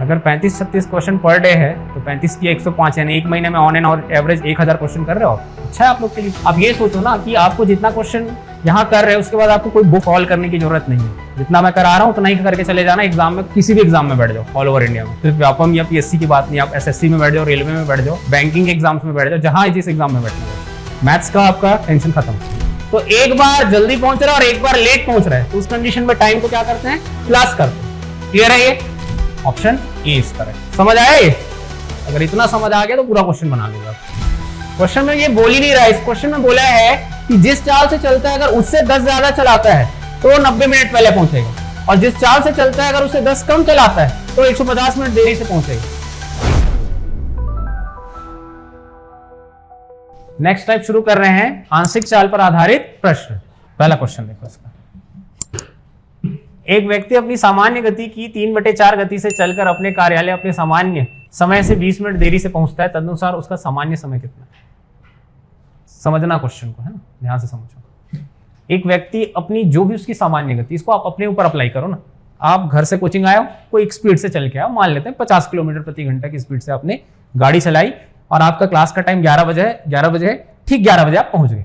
अगर 35-36 question per day है तो 35 की 105 यानी एक महीने में ऑन एंड एवरेज 1000 क्वेश्चन कर रहे हो। अच्छा है आप लोग के लिए। अब ये सोचो ना कि आपको जितना क्वेश्चन यहाँ कर रहे हो उसके बाद आपको कोई बुक सॉल्व करने की जरूरत नहीं है। जितना मैं करा रहा हूँ उतना ही करके चले जाना। एग्जाम में किसी भी एग्जाम में बैठ जाओ ऑल ओवर इंडिया में, सिर्फ व्यापम या पीएससी की बात नहीं, आप एसएससी में बैठ जाओ, रेलवे में बैठ जाओ, बैंकिंग एग्जाम्स में बैठ जाओ, जहां जिस एग्जाम में बैठना है, मैथ्स का आपका टेंशन खत्म। तो एक बार जल्दी पहुंच रहा है और एक बार लेट पहुंच रहा है तो उस कंडीशन में टाइम को क्या करते हैं, प्लस करते हैं। क्लियर है ये? Option A is correct. समझ आया ये? अगर इतना समझ आ गया तो पूरा क्वेश्चन बना लेगा। क्वेश्चन में ये बोल ही नहीं रहा है, इस क्वेश्चन में बोला है कि जिस चाल से चलता है अगर उससे 10 ज्यादा चलाता है तो 90 मिनट पहले पहुंचेगा, और जिस चाल से चलता है अगर उससे 10 कम चलाता है तो 150 मिनट देरी से पहुंचेगा। नेक्स्ट टाइप शुरू कर रहे हैं, आंशिक चाल पर आधारित प्रश्न। पहला क्वेश्चन देखो इसका। एक व्यक्ति अपनी सामान्य गति की 3/4 गति से चलकर अपने कार्यालय अपने सामान्य समय से 20 मिनट देरी से पहुंचता है, तदनुसार उसका सामान्य समय कितना है? समझना क्वेश्चन को, है ना, ध्यान से समझो। एक व्यक्ति अपनी जो भी उसकी सामान्य गति, इसको आप अपने ऊपर अप्लाई करो ना। आप घर से कोचिंग आए हो, कोई एक स्पीड से चल के आओ, मान लेते हैं 50 किलोमीटर प्रति घंटा की स्पीड से आपने गाड़ी चलाई और आपका क्लास का टाइम 11 बजे है, 11 बजे है, ठीक 11 बजे आप पहुंच गए।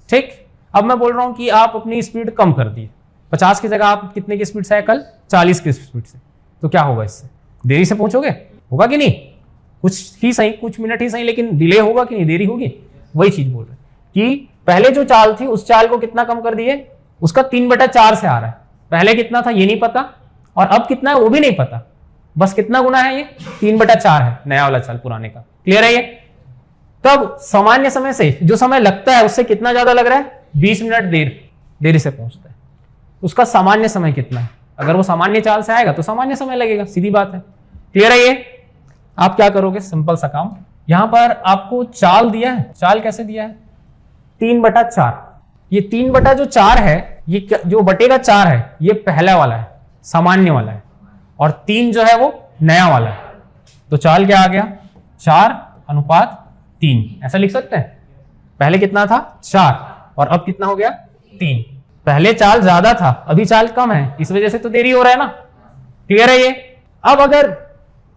ठीक, अब मैं बोल रहा हूं कि आप अपनी स्पीड कम कर दी, 50 की जगह आप कितने की स्पीड से आए कल, 40 की स्पीड से, तो क्या होगा इससे? देरी से पहुंचोगे, होगा कि नहीं? कुछ ही सही, कुछ मिनट ही सही, लेकिन डिले होगा कि नहीं, देरी होगी। वही चीज बोल रहे हैं कि पहले जो चाल थी उस चाल को कितना कम कर दिए, उसका 3/4 से आ रहा है। पहले कितना था ये नहीं पता, और अब कितना है वो भी नहीं पता, बस कितना गुना है, ये 3/4 है नया वाला चाल पुराने का। क्लियर है ये? तब सामान्य समय से जो समय लगता है उससे कितना ज्यादा लग रहा है, 20 मिनट देरी से पहुंचता है। उसका सामान्य समय कितना है? अगर वो सामान्य चाल से आएगा तो सामान्य समय लगेगा, सीधी बात है। क्लियर है ये? आप क्या करोगे, सिंपल सा काम, यहां पर आपको चाल दिया है, चाल कैसे दिया है, 3/4। ये 3/4 है, ये जो बटे का 4 है ये पहला वाला है, सामान्य वाला है, और 3 जो है वो नया वाला है। तो चाल क्या आ गया, 4:3, ऐसा लिख सकते हैं। पहले कितना था, 4, और अब कितना हो गया, 3। पहले चाल ज्यादा था, अभी चाल कम है, इस वजह से तो देरी हो रहा है ना। क्लियर है ये? अब अगर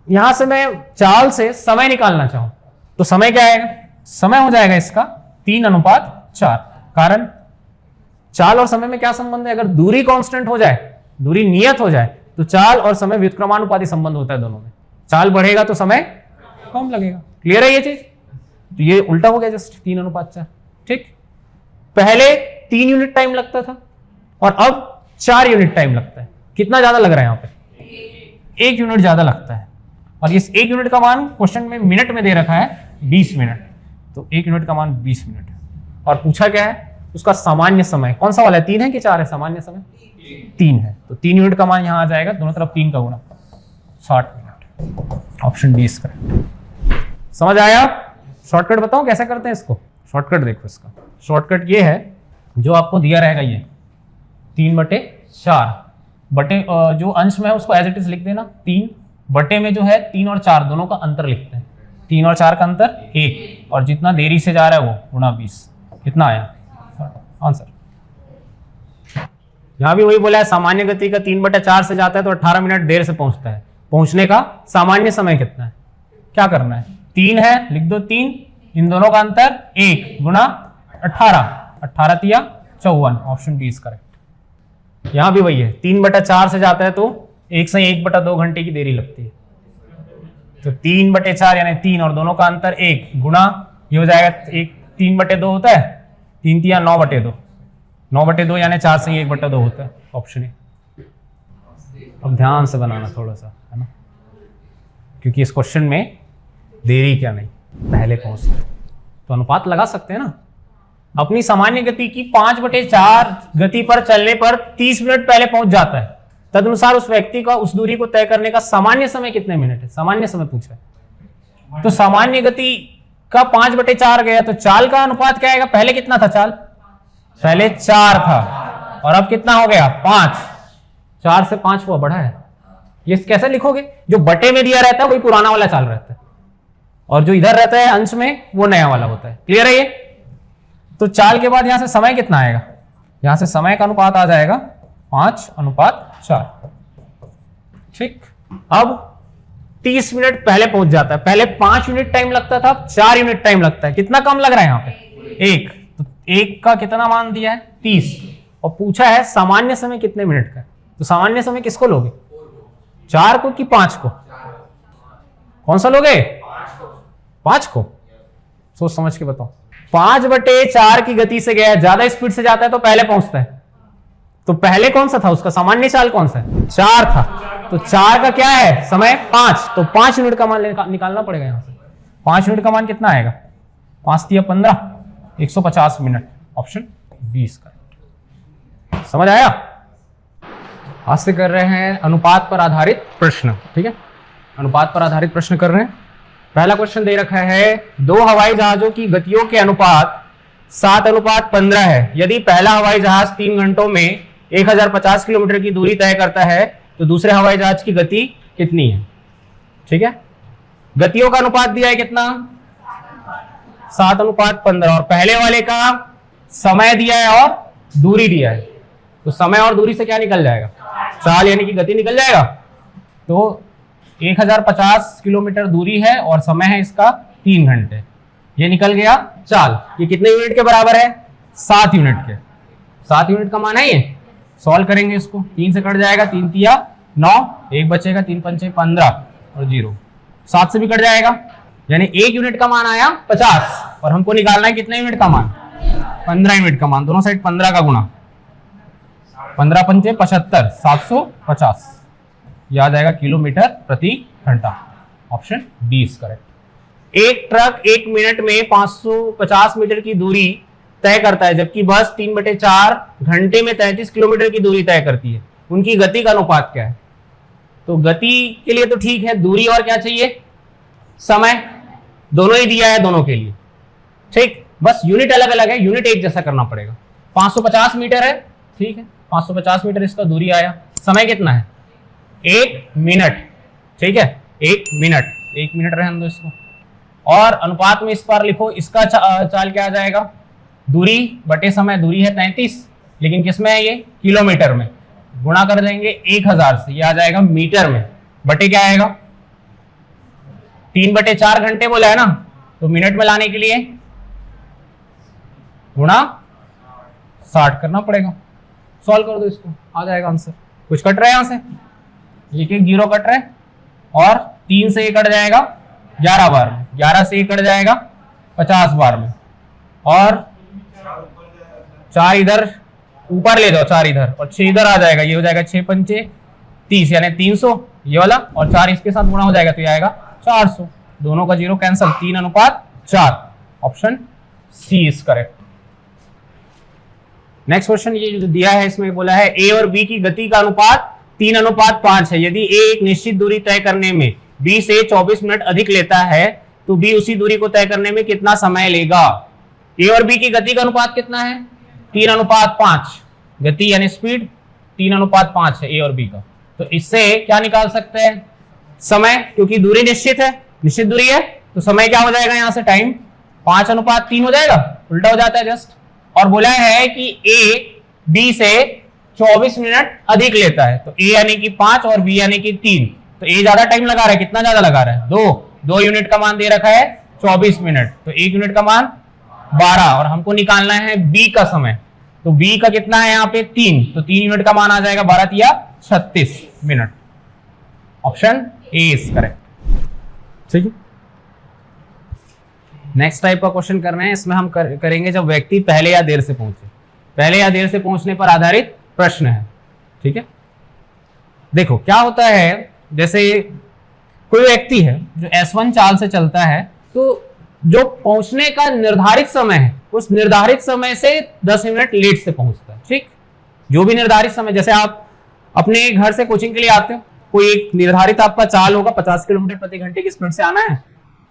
यहां से मैं चाल से समय निकालना चाहूं तो समय क्या आएगा, समय हो जाएगा इसका 3:4। कारण चाल और समय में क्या संबंध है, अगर दूरी कांस्टेंट हो जाए, दूरी नियत हो जाए, तो चाल और समय व्युत्क्रमानुपाती संबंध होता है दोनों में। चाल बढ़ेगा तो समय कम लगेगा। क्लियर है ये चीज? तो ये उल्टा हो गया जस्ट 3:4। ठीक, पहले 3 यूनिट टाइम लगता था और अब 4 यूनिट टाइम लगता है। कितना ज्यादा लग रहा है यहाँ पे, 1 यूनिट ज्यादा लगता है। और इस 1 यूनिट का मान क्वेश्चन में मिनट में दे रखा है 20 मिनट, तो 1 यूनिट का मान 20 मिनट है। और पूछा क्या है, उसका सामान्य समय कौन सा वाला है, 3 है कि 4 है? सामान्य समय 3 है, तो 3 यूनिट का मान यहां आ जाएगा, दोनों तरफ 3 का गुना, 60 minute. Option D is correct. समझ आया? शॉर्टकट बताऊं कैसे करते हैं इसको? शॉर्टकट देखो इसका, शॉर्टकट ये है, जो आपको दिया रहेगा ये 3/4 बटे जो अंश में है उसको एज इट इज लिख देना, 3 बटे में जो है 3 और 4 दोनों का अंतर लिखते हैं, 3 और 4 का अंतर 1, और जितना देरी से जा रहा है वो गुणा 20। कितना आया आंसर? यहां भी वही बोला है, सामान्य गति का 3/4 से जाता है तो 18 मिनट देर से पहुंचता है। पहुंचने का सामान्य समय कितना है? क्या करना है, 3 है, लिख दो 3, इन दोनों का अंतर 1 गुणा 18, 18 तिया 54। Option D is correct. यहां भी वही है, 3/4 से जाता है तो 1 से 1/2 घंटे की देरी लगती है। तो 3/4 यानी 3 और दोनों का अंतर 1 गुणा, ये हो जाएगा 3/2 होता है, 3 तिया 9/2, 9/2 यानी 4 से 1/2 होता है। Option A. अब ध्यान से बनाना थोड़ा सा, है ना, क्योंकि इस क्वेश्चन में देरी क्या नहीं, पहले पहुंचते तो अनुपात लगा सकते हैं ना। अपनी सामान्य गति की 5/4 गति पर चलने पर 30 मिनट पहले पहुंच जाता है, तदनुसार उस व्यक्ति का उस दूरी को तय करने का सामान्य समय कितने मिनट है? सामान्य समय पूछा है, तो सामान्य गति का 5/4 गया तो चाल का अनुपात क्या आएगा? पहले कितना था चाल? पहले 4 था, और अब कितना हो गया? 5। 4 से 5 हुआ, बढ़ा है। ये कैसे लिखोगे? जो बटे में दिया रहता है वही पुराना वाला चाल रहता है, और जो इधर रहता है अंश में वो नया वाला होता है। क्लियर है ये? तो चाल के बाद यहां से समय कितना आएगा? यहां से समय का अनुपात आ जाएगा 5:4। ठीक, अब 30 मिनट पहले पहुंच जाता है। पहले 5 यूनिट टाइम लगता था, 4 यूनिट टाइम लगता है। कितना कम लग रहा है यहाँ पे? 1। तो 1 का कितना मान दिया है? 30। और पूछा है सामान्य समय कितने मिनट का है। तो सामान्य समय किसको लोगे? 4 को कि 5 को? कौन सा लोगे? 5 को। सोच समझ के बताओ। 5/4 की गति से गया, ज्यादा स्पीड से जाता है तो पहले पहुंचता है। तो पहले कौन सा था उसका सामान्य चाल? कौन सा है? 4 था। तो 4 का क्या है समय? 5। तो 5 यूनिट का मान निकालना पड़ेगा यहां से। 5 यूनिट का मान कितना आएगा? 5 × 15 150 मिनट। ऑप्शन 20 का। समझ आया? आज से कर रहे हैं अनुपात पर आधारित प्रश्न। ठीक है, अनुपात पर आधारित प्रश्न कर रहे हैं। पहला क्वेश्चन दे रखा है, 2 हवाई जहाजों की गतियों के अनुपात 7:15 है। यदि पहला हवाई जहाज 3 घंटों में 1050 किलोमीटर की दूरी तय करता है तो दूसरे हवाई जहाज की गति कितनी है? ठीक है, गतियों का अनुपात दिया है कितना? 7:15। और पहले वाले का समय दिया है और दूरी दिया है। तो समय और दूरी से क्या निकल जाएगा? चाल, यानी कि गति निकल जाएगा। तो 1050 किलोमीटर दूरी है और समय है इसका 3 घंटे। ये निकल गया चाल। ये कितने यूनिट के बराबर है? 7 यूनिट के। 7 यूनिट का मान है ये। सॉल्व करेंगे इसको। 3 से कट जाएगा, 3 × 9, 1 बचेगा, 3 × 5 = 15 और 0। 7 से भी कट जाएगा, यानी 1 यूनिट का मान आया 50। और हमको निकालना है कितने यूनिट का मान? 15 यूनिट का मान। दोनों साइड 15 का गुणा। 15 × 5 = 75, 750। याद आएगा किलोमीटर प्रति घंटा। Option 20 correct. एक ट्रक 1 मिनट में 550 मीटर की दूरी तय करता है, जबकि बस 3/4 घंटे में 33 किलोमीटर की दूरी तय करती है। उनकी गति का अनुपात क्या है? तो गति के लिए तो ठीक है, दूरी और क्या चाहिए? समय। दोनों ही दिया है दोनों के लिए। ठीक, बस यूनिट अलग अलग है, यूनिट एक जैसा करना पड़ेगा। 550 मीटर है, ठीक है, 550 मीटर इसका दूरी आया। समय कितना है? 1 मिनट। ठीक है, 1 मिनट। 1 मिनट रहने दो इसको। और अनुपात में इस बार लिखो, इसका चाल क्या आ जाएगा? दूरी बटे समय। दूरी है 33, लेकिन किसमें है ये? किलोमीटर में। गुणा कर देंगे 1000 से, ये आ जाएगा मीटर में। बटे क्या आएगा? 3/4 घंटे बोला है ना, तो मिनट में लाने के लिए गुणा 60 करना पड़ेगा। सॉल्व कर दो इसको, आ जाएगा आंसर। कुछ कट रहा है यहां से? 1 0 कट रहा है। और 3 से 1 कट जाएगा 11 बार में। 11 से 1 कट जाएगा 50 बार में। और 4 इधर ऊपर ले जाओ, 4 इधर और 6 इधर आ जाएगा। ये हो जाएगा 6 × 5 = 30, यानी 300 ये वाला, और 4 इसके साथ गुणा हो जाएगा तो ये आएगा 400। दोनों का 0 cancel. 3:4। Option C is correct. Next question ये जो दिया है इसमें बोला है, ए और बी की गति का अनुपात 3:5 है। यदि ए एक निश्चित दूरी तय करने में बी से 24 मिनट अधिक लेता है तो बी उसी दूरी को तय करने में कितना समय लेगा? ए और बी की गति का अनुपात कितना है? 3:5। गति यानी स्पीड 3:5 है ए और बी का। तो इससे क्या निकाल सकते हैं? समय, क्योंकि दूरी निश्चित है, निश्चित दूरी है, तो समय क्या हो जाएगा यहां से? टाइम 5:3 हो जाएगा, उल्टा हो जाता है जस्ट। और बोला है कि ए बी से 24 मिनट अधिक लेता है, तो ए यानी कि 5 और बी यानी कि 3। तो ए ज्यादा टाइम लगा रहा है। कितना ज्यादा लगा रहा है? 2 यूनिट का मान दे रखा है 24 मिनट, तो 1 यूनिट का मान 12। और हमको निकालना है बी का समय। तो बी का कितना है यहाँ पे? 3। तो 3 यूनिट का मान आ जाएगा 12 × 36 minute. Option A is correct. ठीक है, नेक्स्ट टाइप का क्वेश्चन कर रहे हैं। इसमें हम करेंगे जब व्यक्ति पहले या देर से पहुंचे। पहले या देर से पहुंचने पर आधारित प्रश्न है। ठीक है, देखो क्या होता है, जैसे कोई व्यक्ति है जो S1 चाल से चलता है, तो जो पहुंचने का निर्धारित समय है उस निर्धारित समय से 10 मिनट लेट से पहुंचता है। ठीक, जो भी निर्धारित समय, जैसे आप अपने घर से कोचिंग के लिए आते हो, कोई एक निर्धारित आपका चाल होगा, 50 किलोमीटर प्रति घंटे की स्पीड से आना है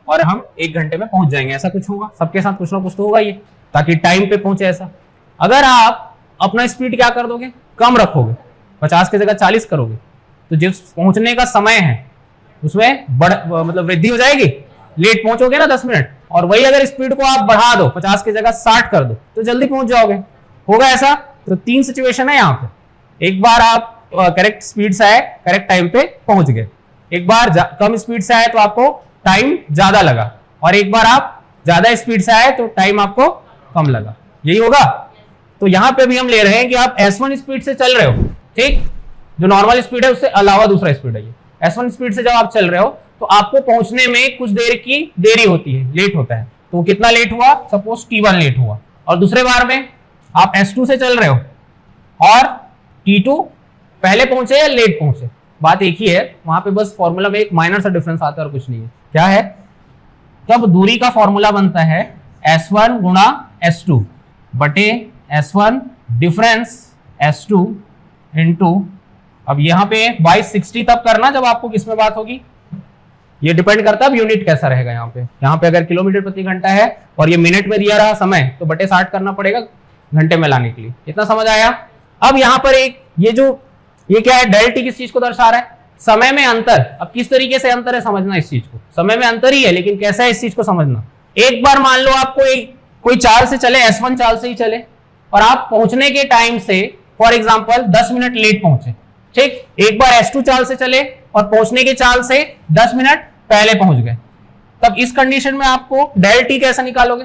और हम 1 घंटे में पहुंच जाएंगे, ऐसा कुछ होगा। सबके साथ कुछ ना कुछ तो होगा ये, ताकि टाइम पे पहुंचे ऐसा। अगर आप अपना स्पीड क्या कर दोगे? कम रखोगे, 50 की जगह 40 करोगे, तो जिस पहुंचने का समय है उसमें मतलब वृद्धि हो जाएगी, लेट पहुंचोगे ना 10 मिनट। और वही अगर स्पीड को आप बढ़ा दो, 50 की जगह 60 कर दो, तो जल्दी पहुंच जाओगे। होगा ऐसा? तो 3 सिचुएशन है यहाँ पे। एक बार आप करेक्ट स्पीड से आए, करेक्ट टाइम पे पहुंच गए। एक बार कम स्पीड से आए तो आपको टाइम ज्यादा लगा, और एक बार आप ज्यादा स्पीड से आए तो टाइम आपको कम लगा, यही होगा। तो यहां पे भी हम ले रहे हैं कि आप S1 स्पीड से चल रहे हो, ठीक, जो नॉर्मल स्पीड है उससे अलावा दूसरा स्पीड है ये। S1 स्पीड से जब आप चल रहे हो तो आपको पहुंचने में कुछ देर की देरी होती है, लेट होता है। तो कितना लेट हुआ, सपोज T1 लेट हुआ, और दूसरे बार में आप S2 से चल रहे हो और T2 पहले पहुंचे या लेट पहुंचे, बात एक ही है, वहां पे बस फॉर्मूला में एक माइनर सा डिफरेंस आता है और कुछ नहीं है। क्या है, तब दूरी का फॉर्मूला बनता है S1 गुणा S2 बटे S1 डिफरेंस S2 इंटू, अब यहां पे 2260 तब करना जब आपको किसमें बात होगी, ये डिपेंड करता है अब यूनिट कैसा रहेगा। यहाँ पे अगर किलोमीटर प्रति घंटा है और ये मिनट में दिया रहा समय, तो बटे 60 करना पड़ेगा घंटे में लाने के लिए। इतना समझ आया। अब यहाँ पर एक ये क्या है, डेल टी किस चीज को दर्शा रहा है, समय में अंतर। अब किस तरीके से अंतर है समझना इस चीज को, समय में अंतर ही है लेकिन कैसा है इस चीज को समझना। एक बार मान लो आपको कोई चाल से चले, S1 चाल से ही चले, और आप पहुंचने के टाइम से फॉर एग्जाम्पल 10 मिनट लेट पहुंचे, ठीक। एक बार S2 चाल से चले और पहुंचने के चाल से 10 मिनट पहले पहुंच गए, तब इस कंडीशन में आपको डेल टी कैसे निकालोगे,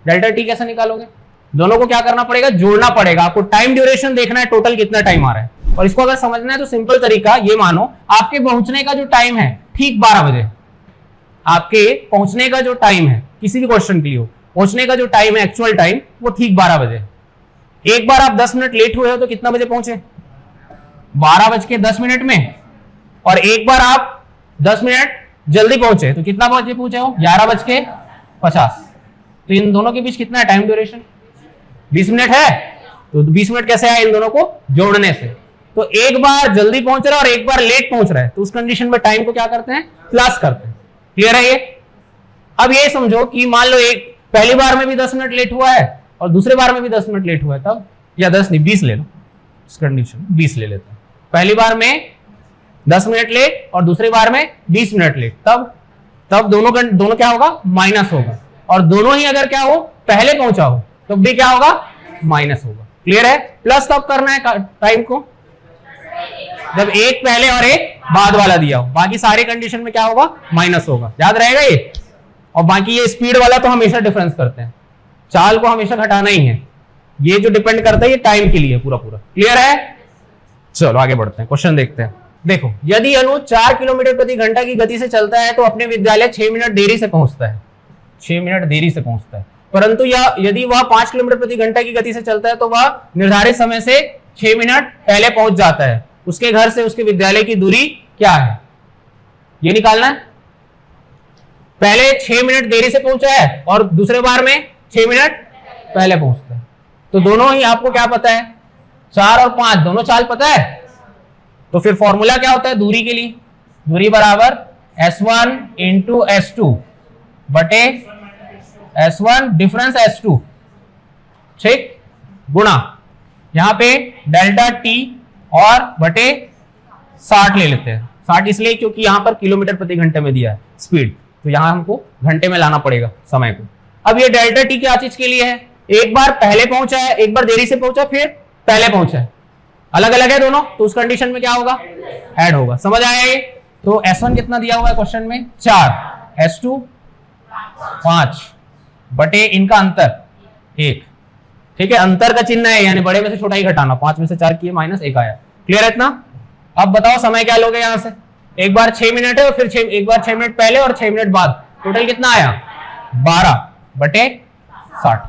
डेल्टा टी कैसे निकालोगे, दोनों को क्या करना पड़ेगा, जोड़ना पड़ेगा। आपको टाइम ड्यूरेशन देखना है, टोटल कितना टाइम आ रहा है, और इसको अगर समझना है तो सिंपल तरीका ये मानो, आपके पहुंचने का जो टाइम है ठीक 12 बजे, आपके पहुंचने का जो टाइम है किसी भी क्वेश्चन के लिए हो, पहुंचने का जो टाइम है एक्चुअल टाइम वो ठीक 12 बजे। एक बार आप 10 मिनट लेट हुए हो तो कितना बजे पहुंचे, 12:10 में, और एक बार आप 10 मिनट जल्दी पहुंचे तो कितना बजे पहुंचे हो, 11:50। तो इन दोनों के बीच कितना है टाइम ड्यूरेशन, 20 मिनट है। तो 20 मिनट कैसे आए, इन दोनों को जोड़ने से। तो एक बार जल्दी पहुंच रहा है और एक बार लेट पहुंच रहा है, तो उस कंडीशन में टाइम को क्या करते हैं, प्लस करते हैं। क्लियर है ये। अब ये समझो कि मान लो एक पहली बार में भी 10 मिनट लेट हुआ है और दूसरे बार में भी 10 मिनट लेट हुआ है, तब, या 10 नहीं 20 ले लो, इस कंडीशन 20 ले लेते हैं। पहली बार में 10 मिनट लेट और दूसरी बार में 20 मिनट लेट, तब दोनों क्या होगा, माइनस होगा। और दोनों ही अगर क्या हो, पहले पहुंचा हो, तो भी क्या होगा, माइनस होगा। क्लियर है। प्लस तब करना है टाइम को जब एक पहले और एक बाद वाला दिया हो, बाकी सारे कंडीशन में क्या होगा, माइनस होगा। याद रहेगा ये। और बाकी ये स्पीड वाला तो हमेशा डिफरेंस करते हैं, चाल को हमेशा घटाना ही है। ये जो डिपेंड करता है ये टाइम के लिए पूरा। क्लियर है। चलो आगे बढ़ते हैं, क्वेश्चन देखते हैं। देखो, यदि अनु 4 किलोमीटर प्रति घंटा की गति से चलता है तो अपने विद्यालय 6 मिनट देरी से पहुंचता है, 6 मिनट देरी से पहुंचता है। परंतु यदि वह 5 किलोमीटर प्रति घंटा की गति से चलता है तो वह निर्धारित समय से 6 मिनट पहले पहुंच जाता है। उसके घर से उसके विद्यालय की दूरी क्या है, ये निकालना है। पहले 6 मिनट देरी से पहुंचा है और दूसरे बार में 6 मिनट पहले पहुंचता है, तो दोनों ही आपको क्या पता है, 4 और 5 दोनों चाल पता है। तो फिर फॉर्मूला क्या होता है दूरी के लिए, दूरी बराबर S1 इंटू S2 बटे S1 डिफरेंस S2, ठीक, गुणा यहां पे डेल्टा टी और बटे 60 ले लेते हैं। 60 इसलिए क्योंकि यहां पर किलोमीटर प्रति घंटे में दिया है स्पीड, तो यहां हमको घंटे में लाना पड़ेगा समय को। अब ये डेल्टा टी क्या चीज के लिए है, एक बार पहले पहुंचा है, एक बार देरी से पहुंचा, फिर पहले पहुंचा है, अलग अलग है दोनों, तो उस कंडीशन में क्या होगा, ऐड होगा। समझ आया ये। तो S1 कितना दिया हुआ है क्वेश्चन में, 4, S2 5 बटे इनका अंतर 1, ठीक है। अंतर का चिन्ह है यानी बड़े में से छोटा ही घटाना, 5 में से 4 किए -1 आया। क्लियर है इतना। अब बताओ समय क्या लोगे यहां से, एक बार 6 मिनट है और फिर एक बार 6 मिनट पहले और 6 मिनट बाद, टोटल कितना आया 12 बटे 60।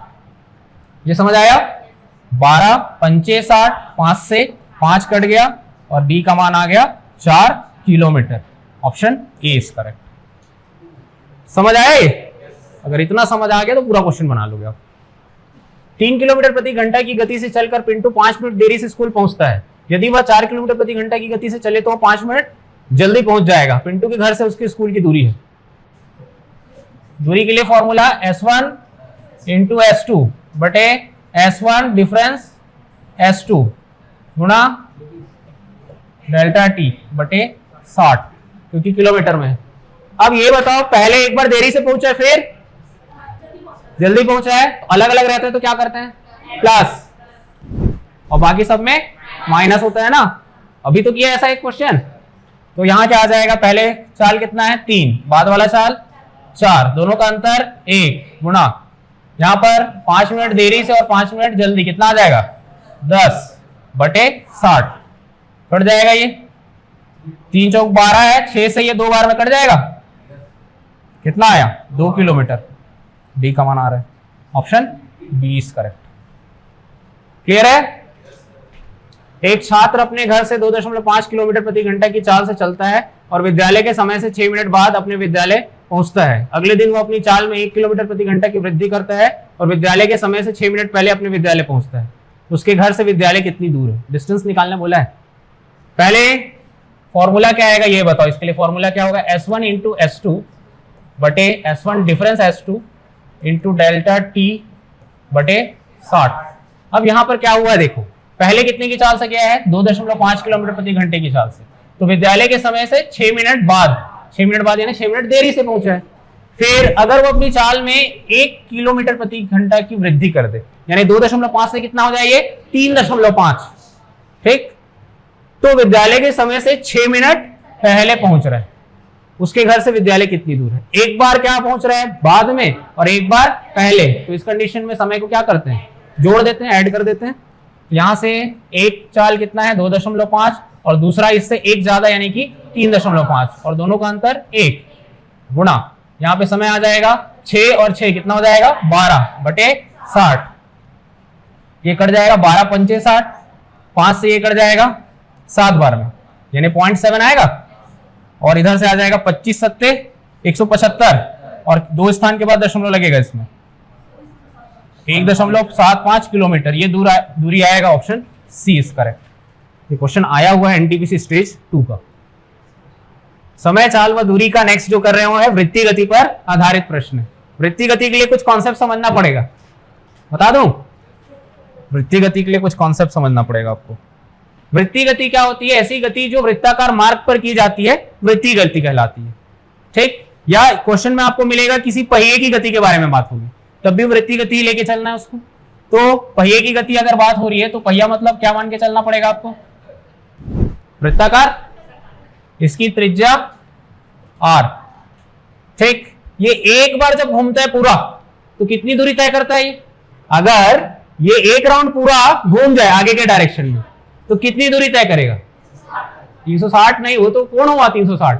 ये समझ आया। 12 पंचे 60, 5 से 5 कट गया और डी का मान आ गया 4 kilometre. Option A is correct. समझ आया ये। अगर इतना समझ आ गया तो पूरा क्वेश्चन बना लोगे आप। 3 किलोमीटर प्रति घंटा की गति से चलकर पिंटू 5 मिनट देरी से स्कूल पहुंचता है। यदि वह 4 किलोमीटर प्रति घंटा की गति से चले तो वह 5 मिनट जल्दी पहुंच जाएगा। पिंटू के घर से उसके स्कूल की दूरी है। दूरी के लिए फॉर्मूला S1 इंटू S2 बटे S1 डिफरेंस S2 गुणा डेल्टा टी बटे 60, क्योंकि किलोमीटर में है। अब ये बताओ, पहले एक बार देरी से पहुंचा फिर जल्दी पहुंचा है, तो अलग अलग रहते हैं तो क्या करते हैं, प्लस, और बाकी सब में माइनस होता है ना। अभी तो किया ऐसा एक क्वेश्चन, तो यहाँ क्या आ जाएगा, पहले चाल कितना है 3, बाद वाला चाल 4, दोनों का अंतर 1 गुणा यहाँ पर 5 मिनट देरी से और 5 मिनट जल्दी, कितना आ जाएगा 10/60 कट जाएगा। ये 3 चौक 12 है, 6 से ये 2 बार में कट जाएगा, कितना आया 2 किलोमीटर। डी का मान आ रहा है, option B is correct. Clear है। एक छात्र अपने घर से 2.5 किलोमीटर प्रति घंटा की चाल से चलता है और विद्यालय के समय से 6 मिनट बाद अपने विद्यालय पहुंचता है। अगले दिन वो अपनी चाल में 1 किलोमीटर प्रति घंटा की वृद्धि करता है और विद्यालय के समय से 6 मिनट पहले अपने विद्यालय पहुंचता है। उसके घर से विद्यालय कितनी दूर है, डिस्टेंस निकालना बोला है। पहले फॉर्मूला क्या आएगा ये बताओ, इसके लिए फॉर्मूला क्या होगा, S1 इंटू S2 बटे S1 difference S2 into delta T बटे 60। अब यहां पर क्या हुआ है देखो, पहले कितने की चाल से गया है 2.5 किलोमीटर प्रति घंटे की चाल से, तो विद्यालय के समय से 6 मिनट बाद यानी 6 मिनट देरी से पहुंचा है। फिर अगर वो अपनी चाल में 1 किलोमीटर प्रति घंटा की वृद्धि कर दे, यानी 2.5 से कितना हो जाए ये 3.5, ठीक, तो विद्यालय के समय से 6 मिनट पहले पहुंच रहा है। उसके घर से विद्यालय कितनी दूर है, एक बार क्या पहुंच रहा है बाद में और एक बार पहले, तो इस कंडीशन में समय को क्या करते हैं, जोड़ देते हैं, ऐड कर देते हैं। यहां से एक चाल कितना है 2.5 और दूसरा इससे एक ज्यादा यानी कि 3.5 और दोनों का अंतर 1 गुणा यहां पे समय आ जाएगा 6 और 6 कितना हो जाएगा 12/60। ये कट जाएगा 12 पंचे 60, 5 से ये कट जाएगा 7 बार में यानी 0.7 आएगा और इधर से आ जाएगा 25 सत्ते 175 और 2 स्थान के बाद दशमलव लगेगा इसमें 1.75 किलोमीटर, ये दूरी आएगा, ऑप्शन सी इज करेक्ट। ये क्वेश्चन आया हुआ है एनटीपीसी स्टेज 2 का। समय, चाल व दूरी का नेक्स्ट जो कर रहे हो है वृत्तीय गति पर आधारित प्रश्न। वृत्तीय गति के लिए कुछ कॉन्सेप्ट समझना पड़ेगा, बता दूं, वृत्तीय गति के लिए कुछ कॉन्सेप्ट समझना पड़ेगा आपको। वृत्तीय गति क्या होती है, ऐसी गति जो वृत्ताकार मार्ग पर की जाती है वृत्तीय गति कहलाती है, ठीक। या क्वेश्चन में आपको मिलेगा किसी पहिए की गति के बारे में बात होगी, तब भी वृत्तीय गति लेके चलना है उसको। तो पहिए की गति अगर बात हो रही है तो पहिया मतलब क्या मान के चलना पड़ेगा आपको, वृत्ताकार, इसकी त्रिज्या r, ठीक। ये एक बार जब घूमता है पूरा तो कितनी दूरी तय करता है ये, अगर ये एक राउंड पूरा घूम जाए आगे के डायरेक्शन में तो कितनी दूरी तय करेगा, 360 नहीं, वो तो कौन हुआ 360,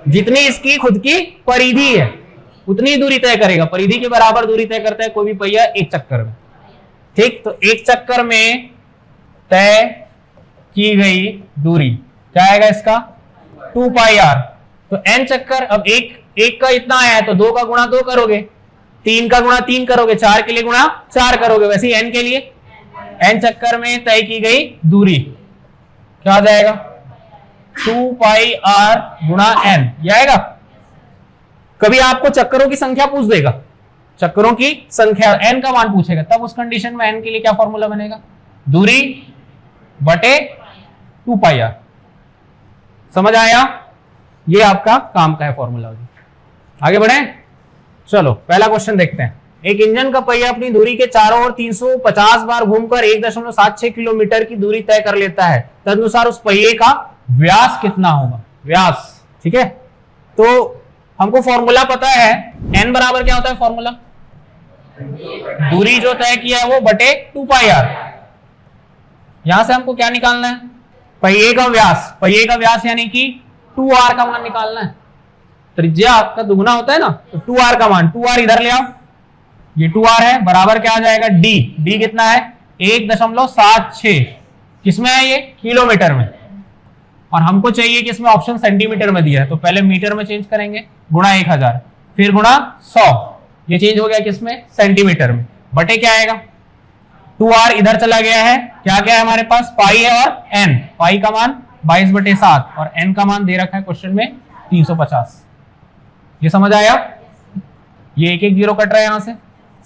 जितनी इसकी खुद की परिधि है उतनी दूरी तय करेगा। परिधि के बराबर दूरी तय करता है कोई भी पहिया एक चक्कर में, ठीक। तो एक चक्कर में तय की गई दूरी क्या आएगा इसका 2πr। तो n चक्कर, अब एक का इतना आया है तो 2 का गुणा 2 करोगे, 3 का गुणा 3 करोगे, 4 के लिए गुणा 4 करोगे, वैसे ही n के लिए n चक्कर में तय की गई दूरी क्या आ जाएगा 2πr गुणा n, ये आएगा। कभी आपको चक्करों की संख्या पूछ देगा, चक्करों की संख्या n का मान पूछेगा, तब उस कंडीशन में n के लिए क्या फॉर्मूला बनेगा, दूरी बटे 2πr। समझ आया, ये आपका काम का है फॉर्मूला। आगे बढ़े, चलो पहला क्वेश्चन देखते हैं। एक इंजन का पहिया अपनी दूरी के चारों ओर 350 बार घूमकर 1.76 किलोमीटर की दूरी तय कर लेता है, तदनुसार उस पहिए का व्यास कितना होगा, व्यास, ठीक है। तो हमको फॉर्मूला पता है, n बराबर क्या होता है फॉर्मूला, दूरी जो तय किया है वो बटे 2πr। यहां से हमको क्या निकालना है, पहिए का व्यास, पहिए का व्यास यानी कि 2r का मान निकालना है। त्रिज्या आपका दुगुना होता है ना, तो 2r का मान, 2r इधर ले आओ, ये 2r है, बराबर क्या आ जाएगा d, d कितना है 1.76, किसमें है ये किलोमीटर में, और हमको चाहिए कि इसमें ऑप्शन सेंटीमीटर में दिया है, तो पहले मीटर में चेंज करेंगे, गुणा 1000, फिर गुणा 100, ये चेंज हो गया किसमें सेंटीमीटर में, बटे क्या आएगा 2r इधर चला गया है, क्या क्या है हमारे पास पाई है और n, पाई का मान 22/7 और n का मान दे रखा है क्वेश्चन में 350। ये समझ आया, ये एक एक जीरो कट रहा है यहां से,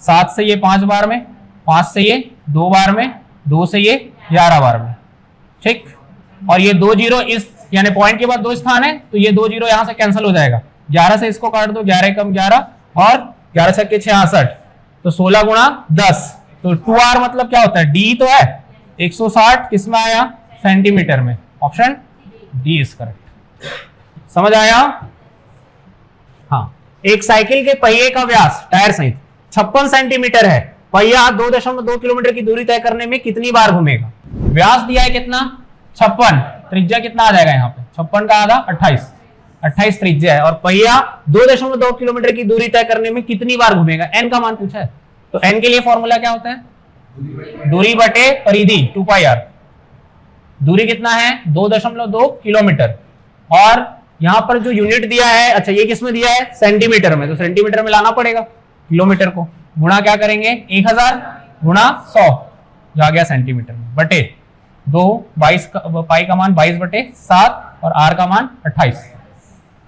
7 से ये 5 बार में, 5 से ये 2 बार में, 2 से ये 11 बार में, ठीक। और ये 2 जीरो इस यानी पॉइंट के बाद 2 स्थान है तो ये 2 जीरो यहां से कैंसिल हो जाएगा, 11 से इसको काट दो, 11 कम 11 और 11 छक्के 66, तो 16 गुणा 10, तो 2r मतलब क्या होता है, d तो है 160, किसमें आया सेंटीमीटर में, ऑप्शन डी इज करेक्ट। समझ आया? हाँ, एक साइकिल के पहिए का व्यास टायर सहित 56 सेंटीमीटर है। पहिया 2.2 किलोमीटर की दूरी तय करने में कितनी बार घूमेगा? व्यास दिया है कितना? 56। त्रिज्या कितना आ जाएगा यहाँ पे? 56 का आधा 28 त्रिज्या है, और पहिया 2.2 किलोमीटर की दूरी तय करने में कितनी बार घूमेगा? एन का मान पूछा है, तो एन के लिए फॉर्मूला क्या होता है? दूरी बटे परिधि 2πr। दूरी कितना है? 2.2 किलोमीटर, और यहां पर जो यूनिट दिया है, अच्छा ये किसमें दिया है? सेंटीमीटर में, तो सेंटीमीटर में लाना पड़ेगा किलोमीटर को। गुणा क्या करेंगे? 1000 गुणा 100 जो आ गया सेंटीमीटर में, बटे 2, 22 पाई का मान 22/7 और आर का मान 28।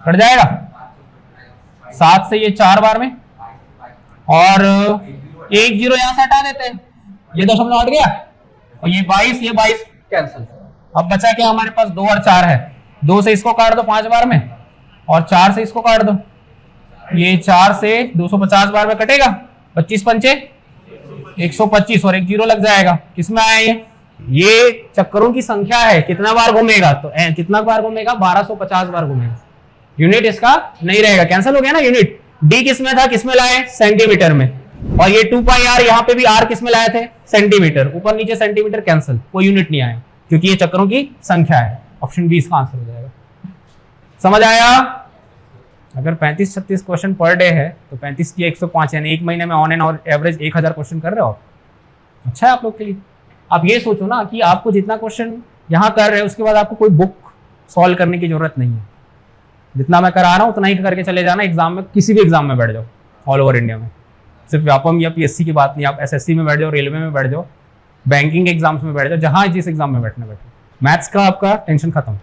कट जाएगा 7 से ये 4 बार में, और 1 0 यहां से हटा देते हैं, ये दशमलव हट गया, और ये 22 कैंसिल। अब बचा क्या हमारे पास? 2 और 4 है। 2 से इसको काट दो 5 बार में, और 4 से इसको काट दो, ये 4 से 250 बार में कटेगा। 25 पंचे 125, और 1 0 लग जाएगा। किसमें आया ये चक्करों की संख्या है, कितना बार घूमेगा, तो कितना बार घूमेगा? 1250 बार घूमेगा। यूनिट इसका नहीं रहेगा, कैंसिल हो गया ना यूनिट। डी किसमें था? किसमें लाए? सेंटीमीटर में। और ये 2πr, यहाँ पे भी आर किसमें लाए थे? सेंटीमीटर। ऊपर नीचे सेंटीमीटर कैंसिल, कोई यूनिट नहीं आया, क्योंकि ये चक्करों की संख्या है। ऑप्शन बी इसका आंसर हो जाएगा। समझ आया? अगर 35-36 क्वेश्चन पर डे है तो 35 की 105, यानी एक महीने में ऑन एंड एवरेज 1000 क्वेश्चन कर रहे हो। अच्छा है आप लोग के लिए। आप ये सोचो ना कि आपको जितना क्वेश्चन यहाँ कर रहे हो, उसके बाद आपको कोई बुक सॉल्व करने की जरूरत नहीं है। जितना मैं करा रहा हूँ उतना ही करके चले जाना। एग्जाम में, किसी भी एग्जाम में बैठ जाओ ऑल ओवर इंडिया में, सिर्फ व्यापम या पीएससी की बात नहीं, आप एसएससी में बैठ जाओ, रेलवे में बैठ जाओ, बैंकिंग एग्जाम्स में बैठ जाओ, जहां जिस एग्जाम में बैठना बैठो। मैथ्स का आपका टेंशन खत्म।